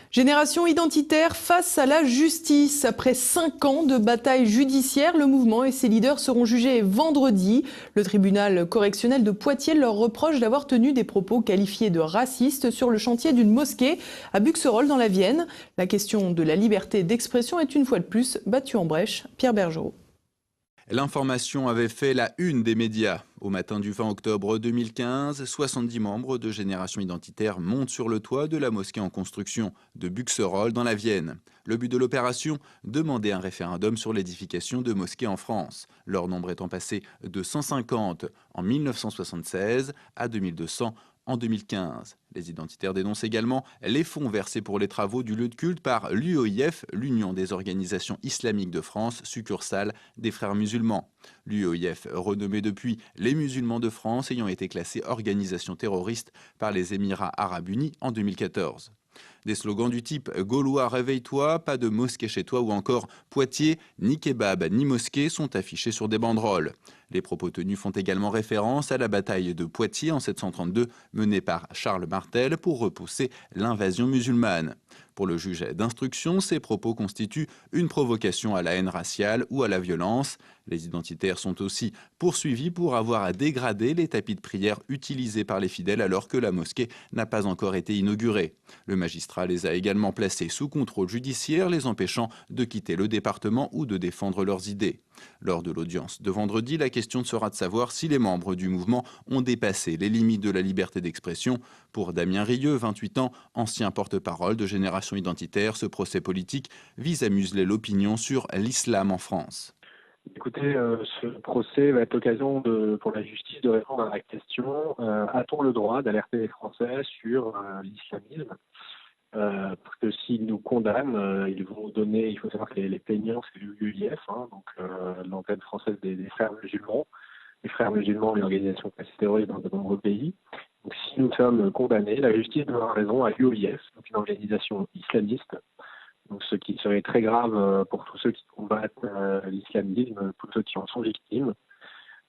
Génération identitaire face à la justice. Après 5 ans de bataille judiciaire, le mouvement et ses leaders seront jugés vendredi. Le tribunal correctionnel de Poitiers leur reproche d'avoir tenu des propos qualifiés de racistes sur le chantier d'une mosquée à Buxerolles dans la Vienne. La question de la liberté d'expression est une fois de plus battue en brèche. Pierre Bergerot. L'information avait fait la une des médias. Au matin du 20 octobre 2015, 70 membres de Génération Identitaire montent sur le toit de la mosquée en construction de Buxerolles dans la Vienne. Le but de l'opération, demander un référendum sur l'édification de mosquées en France, leur nombre étant passé de 150 en 1976 à 2200 en 2015. Les identitaires dénoncent également les fonds versés pour les travaux du lieu de culte par l'UOIF, l'Union des organisations islamiques de France, succursale des Frères musulmans. L'UOIF, renommée depuis les musulmans de France, ayant été classée organisation terroriste par les Émirats arabes unis en 2014. Des slogans du type « Gaulois, réveille-toi »,« Pas de mosquée chez toi » ou encore « Poitiers, ni kebab, ni mosquée » sont affichés sur des banderoles. Les propos tenus font également référence à la bataille de Poitiers en 732 menée par Charles Martel pour repousser l'invasion musulmane. Pour le juge d'instruction, ces propos constituent une provocation à la haine raciale ou à la violence. Les identitaires sont aussi poursuivis pour avoir dégradé les tapis de prière utilisés par les fidèles alors que la mosquée n'a pas encore été inaugurée. Le magistrat les a également placés sous contrôle judiciaire, les empêchant de quitter le département ou de défendre leurs idées. Lors de l'audience de vendredi, la question sera de savoir si les membres du mouvement ont dépassé les limites de la liberté d'expression. Pour Damien Rieux, 28 ans, ancien porte-parole de Génération Identitaire, ce procès politique vise à museler l'opinion sur l'islam en France. Écoutez, ce procès va être l'occasion pour la justice de répondre à la question a-t-on le droit d'alerter les Français sur l'islamisme parce que s'ils nous condamnent, ils vont donner, il faut savoir que les plaignants, c'est l'UEIF, donc l'antenne française des frères musulmans. Les frères musulmans, une organisation classée terroriste dans de nombreux pays. Donc si nous sommes condamnés, la justice donnera raison à l'UEIF, donc une organisation islamiste. Donc, ce qui serait très grave pour tous ceux qui combattent l'islamisme, tous ceux qui en sont victimes.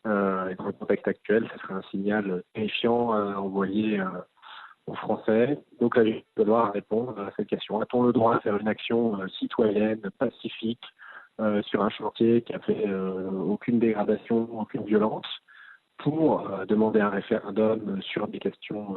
Et dans le contexte actuel, ce serait un signal terrifiant envoyé aux Français. Donc la justice doit répondre à cette question. A-t-on le droit de faire une action citoyenne, pacifique, sur un chantier qui a fait aucune dégradation, aucune violence, pour demander un référendum sur des questions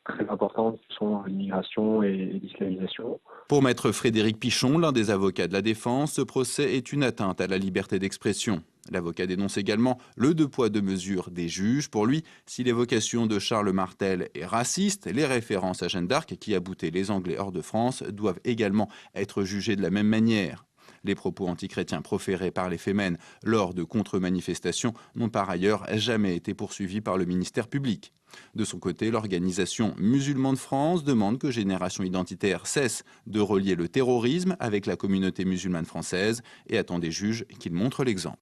très importantes qui sont l'immigration et l'islamisation. Pour maître Frédéric Pichon, l'un des avocats de la défense, ce procès est une atteinte à la liberté d'expression. L'avocat dénonce également le deux poids deux mesures des juges. Pour lui, si l'évocation de Charles Martel est raciste, les références à Jeanne d'Arc qui a bouté les Anglais hors de France doivent également être jugées de la même manière. Les propos antichrétiens proférés par les Femen lors de contre-manifestations n'ont par ailleurs jamais été poursuivis par le ministère public. De son côté, l'organisation Musulmans de France demande que Génération Identitaire cesse de relier le terrorisme avec la communauté musulmane française et attend des juges qu'ils montrent l'exemple.